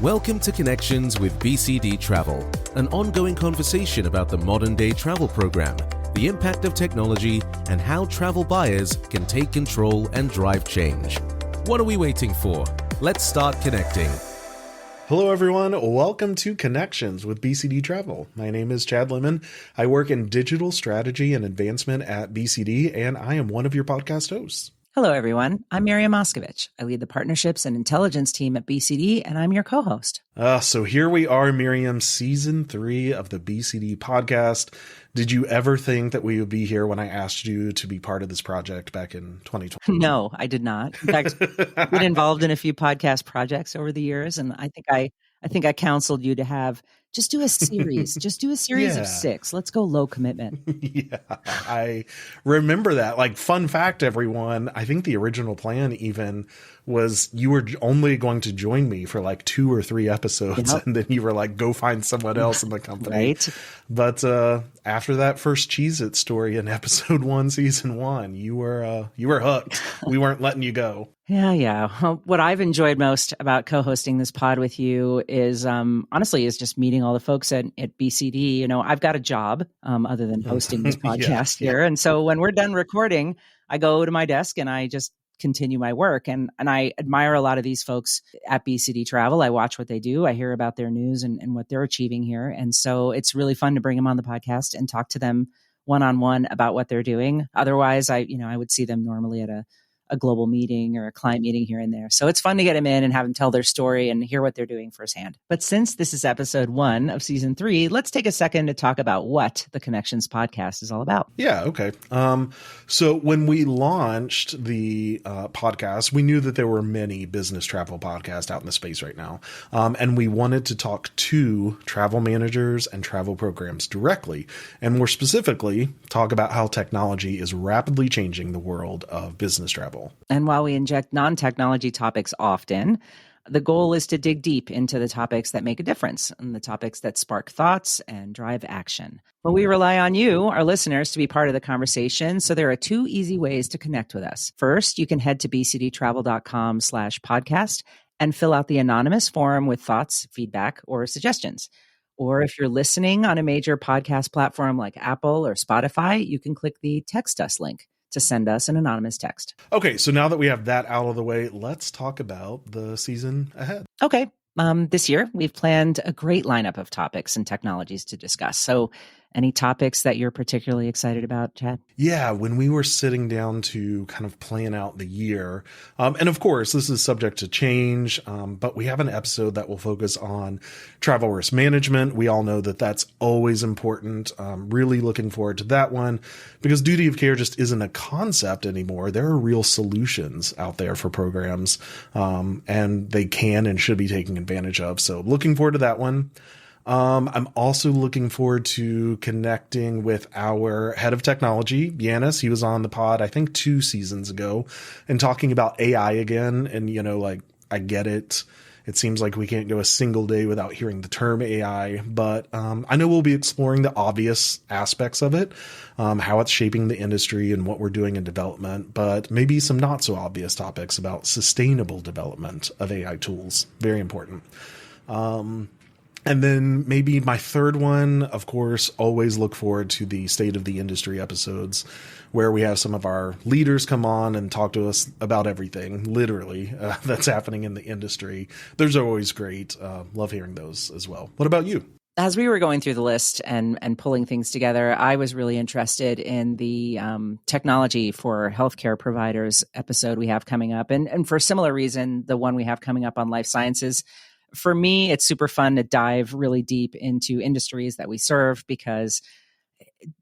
Welcome to Connections with BCD Travel, an ongoing conversation about the modern-day travel program, the impact of technology, and how travel buyers can take control and drive change. What are we waiting for? Let's start connecting. Hello, everyone. Welcome to Connections with BCD Travel. My name is Chad Lemon. I work in digital strategy and advancement at BCD, and I am one of your podcast hosts. Hello, everyone. I'm Miriam Moskovich. I lead the partnerships and intelligence team at BCD, and I'm your co-host. So here we are, Miriam, season 3 of the BCD podcast. Did you ever think that we would be here when I asked you to be part of this project back in 2020? No, I did not. In fact, I've been involved in a few podcast projects over the years, and I think I counseled you to just do a series. Just do a series of 6. Let's go low commitment. Yeah, I remember that. Like, fun fact, everyone, I think the original plan even was you were only going to join me for like 2 or 3 episodes, and then you were like, go find someone else in the company. Right. But after that first Cheez-It story in episode 1, season 1, you were hooked. We weren't letting you go. Yeah. Well, what I've enjoyed most about co-hosting this pod with you is honestly just meeting all the folks at BCD. You know, I've got a job other than hosting this podcast here. And so when we're done recording, I go to my desk and I just continue my work. And I admire a lot of these folks at BCD Travel. I watch what they do. I hear about their news and what they're achieving here. And so it's really fun to bring them on the podcast and talk to them one-on-one about what they're doing. Otherwise, I would see them normally at a global meeting or a client meeting here and there. So it's fun to get them in and have them tell their story and hear what they're doing firsthand. But since this is episode 1 of season 3, let's take a second to talk about what the Connections podcast is all about. Yeah. Okay. So when we launched the podcast, we knew that there were many business travel podcasts out in the space right now. And we wanted to talk to travel managers and travel programs directly, and more specifically, talk about how technology is rapidly changing the world of business travel. And while we inject non-technology topics often, the goal is to dig deep into the topics that make a difference and the topics that spark thoughts and drive action. But we rely on you, our listeners, to be part of the conversation. So there are 2 easy ways to connect with us. First, you can head to bcdtravel.com/podcast and fill out the anonymous form with thoughts, feedback, or suggestions. Or if you're listening on a major podcast platform like Apple or Spotify, you can click the text us link to send us an anonymous text. Okay, so now that we have that out of the way, let's talk about the season ahead. Okay. This year, we've planned a great lineup of topics and technologies to discuss. So any topics that you're particularly excited about, Chad? Yeah, when we were sitting down to kind of plan out the year, and of course, this is subject to change, but we have an episode that will focus on travel risk management. We all know that that's always important. Really looking forward to that one because duty of care just isn't a concept anymore. There are real solutions out there for programs, and they can and should be taken advantage of. So looking forward to that one. I'm also looking forward to connecting with our head of technology, Yanis. He was on the pod, I think 2 seasons ago, and talking about AI again. And, I get it. It seems like we can't go a single day without hearing the term AI, but I know we'll be exploring the obvious aspects of it, how it's shaping the industry and what we're doing in development, but maybe some not so obvious topics about sustainable development of AI tools. Very important. And then maybe my third one, of course, always look forward to the State of the Industry episodes where we have some of our leaders come on and talk to us about everything, literally, that's happening in the industry. Those are always great. Love hearing those as well. What about you? As we were going through the list and pulling things together, I was really interested in the technology for healthcare providers episode we have coming up. And for a similar reason, the one we have coming up on life sciences. For me, it's super fun to dive really deep into industries that we serve because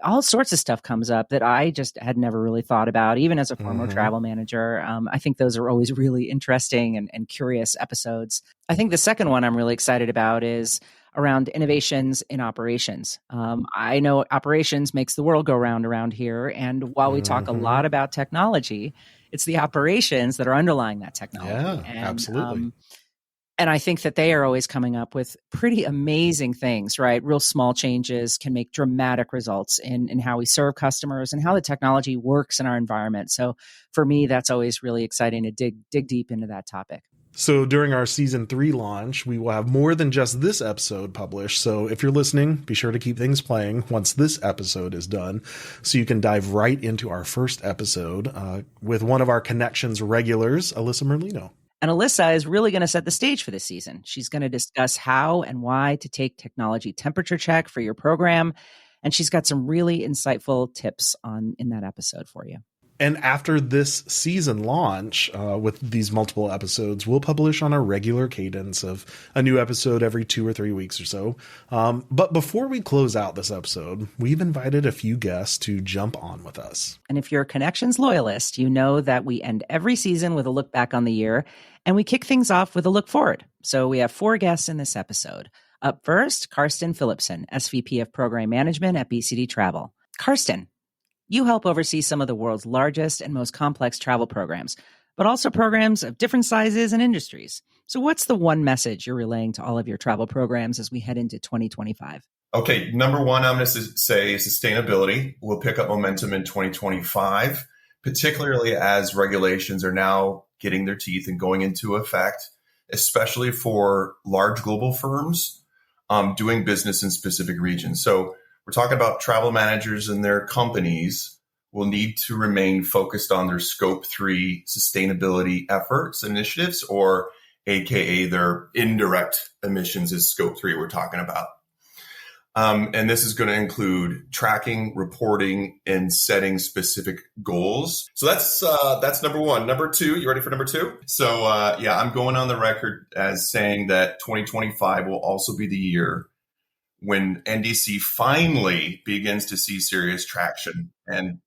all sorts of stuff comes up that I just had never really thought about, even as a former travel manager. I think those are always really interesting and curious episodes. I think the second one I'm really excited about is around innovations in operations. I know operations makes the world go round around here. And while we talk a lot about technology, it's the operations that are underlying that technology. Yeah, absolutely. And I think that they are always coming up with pretty amazing things, right? Real small changes can make dramatic results in how we serve customers and how the technology works in our environment. So for me, that's always really exciting to dig deep into that topic. So during our season 3 launch, we will have more than just this episode published. So if you're listening, be sure to keep things playing once this episode is done, so you can dive right into our first episode with one of our Connections regulars, Alyssa Merlino. And Alyssa is really going to set the stage for this season. She's going to discuss how and why to take technology temperature check for your program. And she's got some really insightful tips in that episode for you. And after this season launch, with these multiple episodes, we'll publish on a regular cadence of a new episode every 2 or 3 weeks or so. But before we close out this episode, we've invited a few guests to jump on with us. And if you're a Connections loyalist, you know that we end every season with a look back on the year, and we kick things off with a look forward. So we have 4 guests in this episode. Up first, Karsten Philipson, SVP of Program Management at BCD Travel. Karsten, you help oversee some of the world's largest and most complex travel programs, but also programs of different sizes and industries. So what's the one message you're relaying to all of your travel programs as we head into 2025? Okay, number one, I'm going to say sustainability will pick up momentum in 2025, particularly as regulations are now getting their teeth and going into effect, especially for large global firms doing business in specific regions. So we're talking about travel managers and their companies will need to remain focused on their Scope 3 sustainability efforts, initiatives, or AKA their indirect emissions is Scope 3 we're talking about. And this is going to include tracking, reporting, and setting specific goals. So that's number one. Number two, you ready for number two? So I'm going on the record as saying that 2025 will also be the year when NDC finally begins to see serious traction. And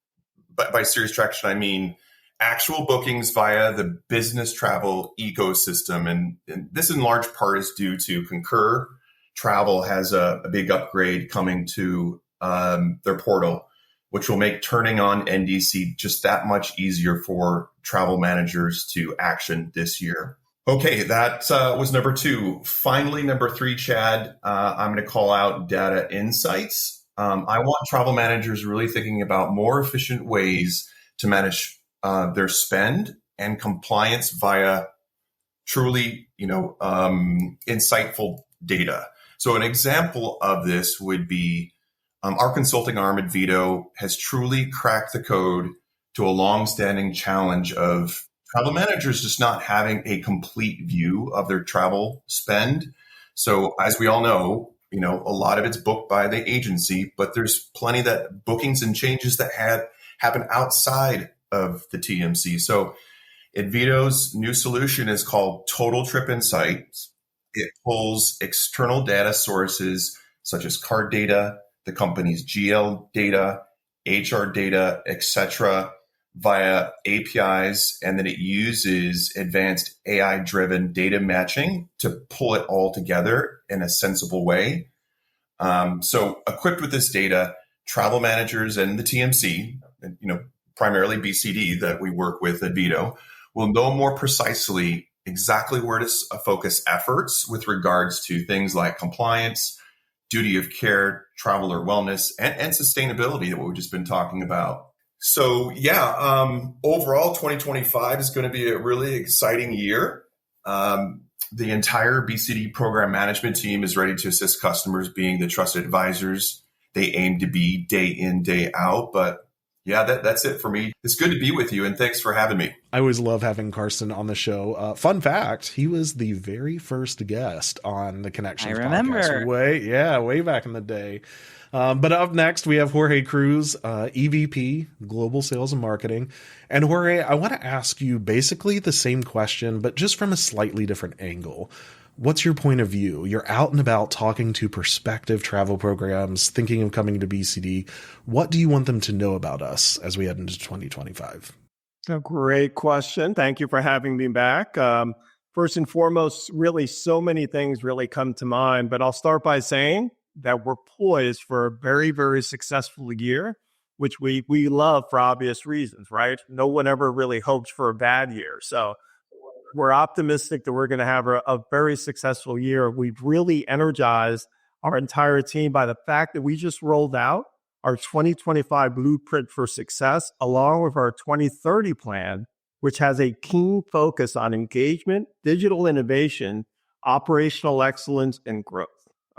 by serious traction, I mean actual bookings via the business travel ecosystem. And this in large part is due to Concur. Travel has a big upgrade coming to their portal, which will make turning on NDC just that much easier for travel managers to action this year. Okay, that was number two. Finally, number three, Chad, I'm going to call out data insights. I want travel managers really thinking about more efficient ways to manage their spend and compliance via truly, insightful data. So an example of this would be our consulting arm at Vito has truly cracked the code to a long-standing challenge of travel managers just not having a complete view of their travel spend. So as we all know, a lot of it's booked by the agency, but there's plenty that bookings and changes that happen outside of the TMC. So at Vito's new solution is called Total Trip Insights. It pulls external data sources such as card data, the company's GL data, HR data, etc., via APIs, and then it uses advanced AI-driven data matching to pull it all together in a sensible way. So equipped with this data, travel managers and the TMC, primarily BCD that we work with at Vito, will know more precisely exactly where to focus efforts with regards to things like compliance, duty of care, traveler wellness, and sustainability that we've just been talking about. So overall, 2025 is going to be a really exciting year. The entire BCD program management team is ready to assist customers being the trusted advisors they aim to be day in, day out. But that's it for me. It's good to be with you, and thanks for having me. I always love having Karsten on the show. Fun fact, he was the very first guest on the Connections podcast. Way back in the day. But up next, we have Jorge Cruz, EVP, Global Sales and Marketing. And Jorge, I want to ask you basically the same question, but just from a slightly different angle. What's your point of view? You're out and about talking to prospective travel programs, thinking of coming to BCD. What do you want them to know about us as we head into 2025? A great question. Thank you for having me back. First and foremost, really so many things really come to mind, but I'll start by saying that we're poised for a very, very successful year, which we love for obvious reasons, right? No one ever really hopes for a bad year. So we're optimistic that we're going to have a very successful year. We've really energized our entire team by the fact that we just rolled out our 2025 Blueprint for Success, along with our 2030 plan which has a keen focus on engagement, digital innovation, operational excellence, and growth.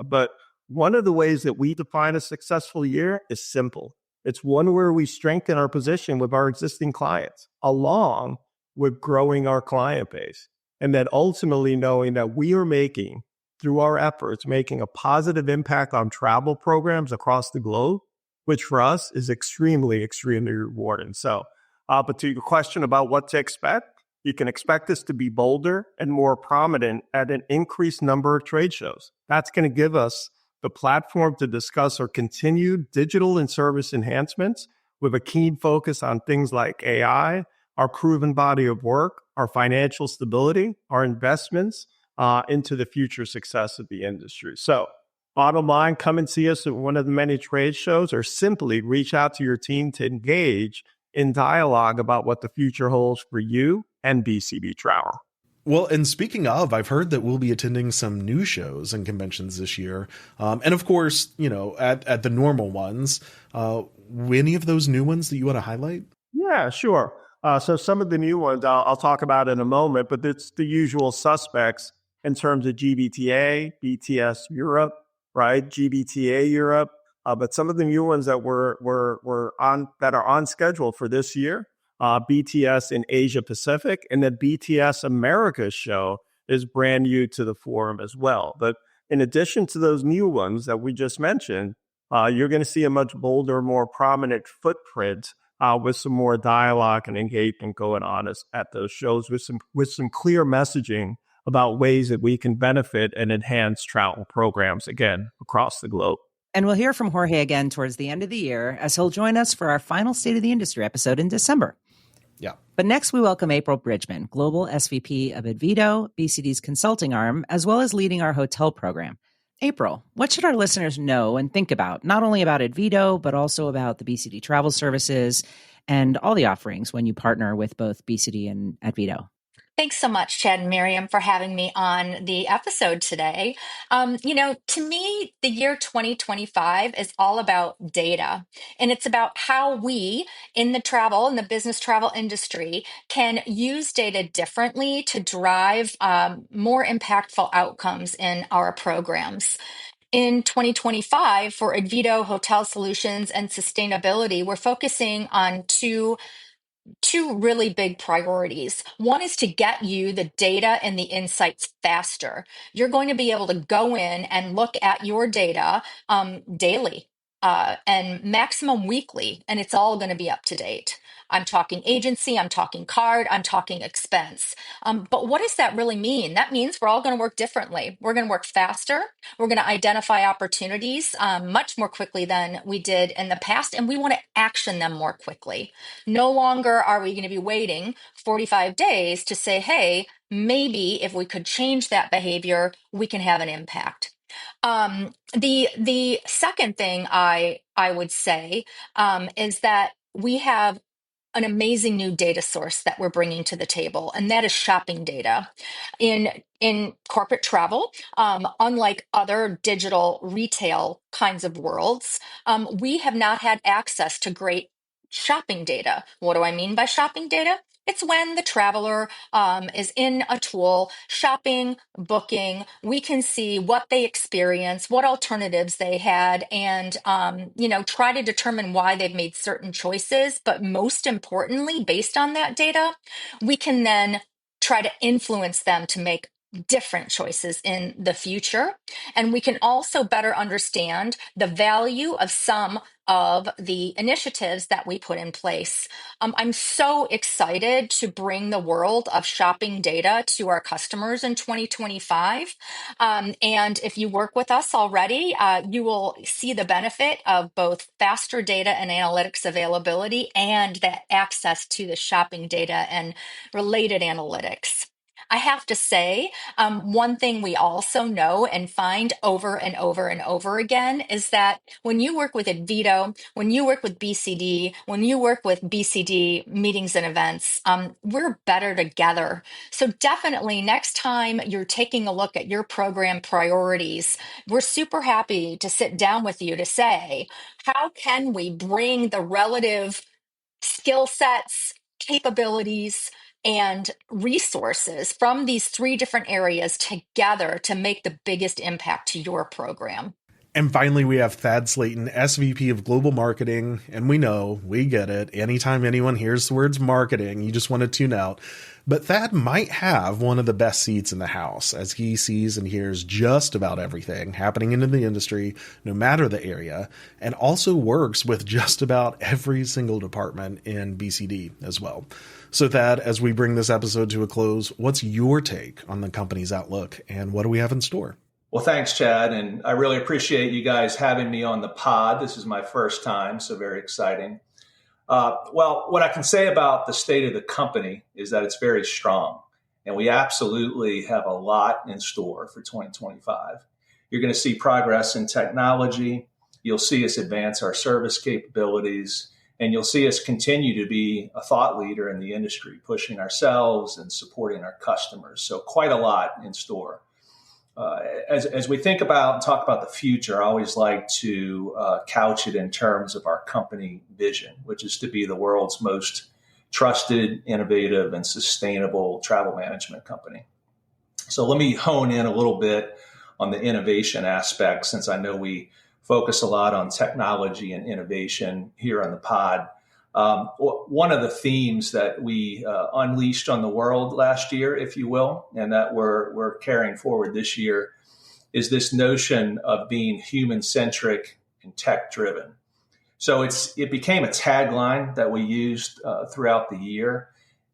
But one of the ways that we define a successful year is simple. It's one where we strengthen our position with our existing clients, along with growing our client base. And then ultimately knowing that we are making, through our efforts, making a positive impact on travel programs across the globe, which for us is extremely, extremely rewarding. So, but to your question about what to expect, you can expect us to be bolder and more prominent at an increased number of trade shows. That's going to give us the platform to discuss our continued digital and service enhancements with a keen focus on things like AI, our proven body of work, our financial stability, our investments into the future success of the industry. So, bottom line, come and see us at one of the many trade shows, or simply reach out to your team to engage in dialogue about what the future holds for you and BCD Travel. Well, and speaking of, I've heard that we'll be attending some new shows and conventions this year. And of course, at the normal ones, any of those new ones that you want to highlight? Yeah, sure. So some of the new ones I'll talk about in a moment, but it's the usual suspects in terms of GBTA, BTS Europe, right? GBTA Europe. But some of the new ones that are on schedule for this year, BTS in Asia Pacific, and the BTS Americas show is brand new to the forum as well. But in addition to those new ones that we just mentioned, you're going to see a much bolder, more prominent footprint with some more dialogue and engagement going on at those shows with some clear messaging about ways that we can benefit and enhance travel programs, again, across the globe. And we'll hear from Jorge again towards the end of the year as he'll join us for our final State of the Industry episode in December. Yeah. But next, we welcome April Bridgman, Global SVP of Advido, BCD's consulting arm, as well as leading our hotel program. April, what should our listeners know and think about, not only about Advido, but also about the BCD travel services and all the offerings when you partner with both BCD and Advido? Thanks so much, Chad and Miriam, for having me on the episode today. To me, the year 2025 is all about data. And it's about how we in the business travel industry can use data differently to drive more impactful outcomes in our programs. In 2025, for Advido Hotel Solutions and Sustainability, we're focusing on two really big priorities. One is to get you the data and the insights faster. You're going to be able to go in and look at your data daily and maximum weekly, and it's all going to be up to date. I'm talking agency, I'm talking card, I'm talking expense. But what does that really mean? That means we're all going to work differently. We're going to work faster. We're going to identify opportunities much more quickly than we did in the past, and we want to action them more quickly. No longer are we going to be waiting 45 days to say, hey, maybe if we could change that behavior, we can have an impact. The second thing I would say is that we have an amazing new data source that we're bringing to the table, and that is shopping data. In corporate travel, unlike other digital retail kinds of worlds, we have not had access to great shopping data. What do I mean by shopping data? It's when the traveler is in a tool, shopping, booking, we can see what they experience, what alternatives they had, and try to determine why they've made certain choices. But most importantly, based on that data, we can then try to influence them to make different choices in the future. And we can also better understand the value of some of the initiatives that we put in place. I'm so excited to bring the world of shopping data to our customers in 2025. And if you work with us already, you will see the benefit of both faster data and analytics availability and that access to the shopping data and related analytics. I have to say, one thing we also know and find over and over and over again is that when you work with Advido, when you work with BCD, when you work with BCD meetings and events, we're better together. So definitely next time you're taking a look at your program priorities, we're super happy to sit down with you to say, how can we bring the relative skill sets, capabilities, and resources from these three different areas together to make the biggest impact to your program. And finally, we have Thad Slayton, SVP of Global Marketing. And we get it. Anytime anyone hears the words marketing, you just want to tune out. But Thad might have one of the best seats in the house as he sees and hears just about everything happening in the industry, no matter the area, and also works with just about every single department in BCD as well. So Thad, as we bring this episode to a close, what's your take on the company's outlook and what do we have in store? Well, thanks, Chad. And I really appreciate you guys having me on the pod. This is my first time, so very exciting. Well, what I can say about the state of the company is that it's very strong. And we absolutely have a lot in store for 2025. You're going to see progress in technology. You'll see us advance our service capabilities. And you'll see us continue to be a thought leader in the industry, pushing ourselves and supporting our customers. So quite a lot in store. As we think about and talk about the future, I always like to couch it in terms of our company vision, which is to be the world's most trusted, innovative, and sustainable travel management company. So let me hone in a little bit on the innovation aspect, since I know we focus a lot on technology and innovation here on the pod. One of the themes that we unleashed on the world last year, if you will, and that we're carrying forward this year is this notion of being human-centric and tech-driven. So it became a tagline that we used throughout the year,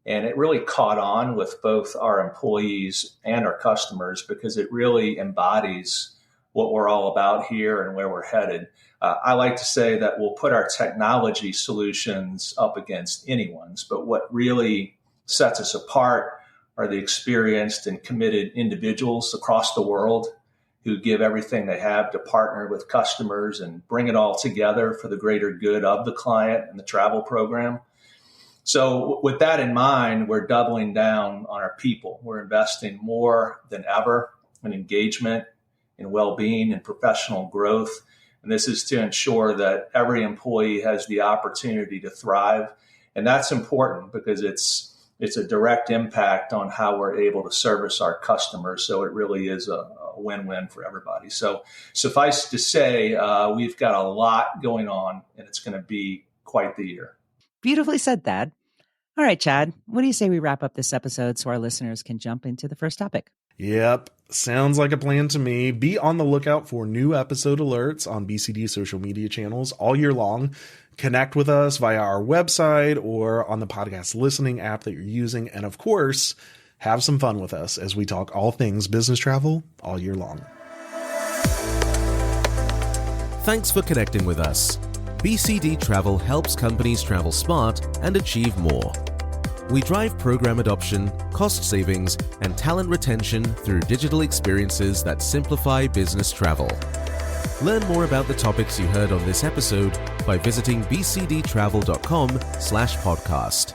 and it really caught on with both our employees and our customers because it really embodies what we're all about here and where we're headed. I like to say that we'll put our technology solutions up against anyone's, but what really sets us apart are the experienced and committed individuals across the world who give everything they have to partner with customers and bring it all together for the greater good of the client and the travel program. So with that in mind, we're doubling down on our people. We're investing more than ever in engagement, in well-being, and professional growth. And this is to ensure that every employee has the opportunity to thrive. And that's important because it's a direct impact on how we're able to service our customers. So it really is a win-win for everybody. So suffice to say, we've got a lot going on, and it's going to be quite the year. Beautifully said, Thad. All right, Chad, what do you say we wrap up this episode so our listeners can jump into the first topic? Yep. Sounds like a plan to me. Be on the lookout for new episode alerts on BCD social media channels all year long. Connect with us via our website or on the podcast listening app that you're using. And of course, have some fun with us as we talk all things business travel all year long. Thanks for connecting with us. BCD Travel helps companies travel smart and achieve more. We drive program adoption, cost savings, and talent retention through digital experiences that simplify business travel. Learn more about the topics you heard on this episode by visiting bcdtravel.com/podcast.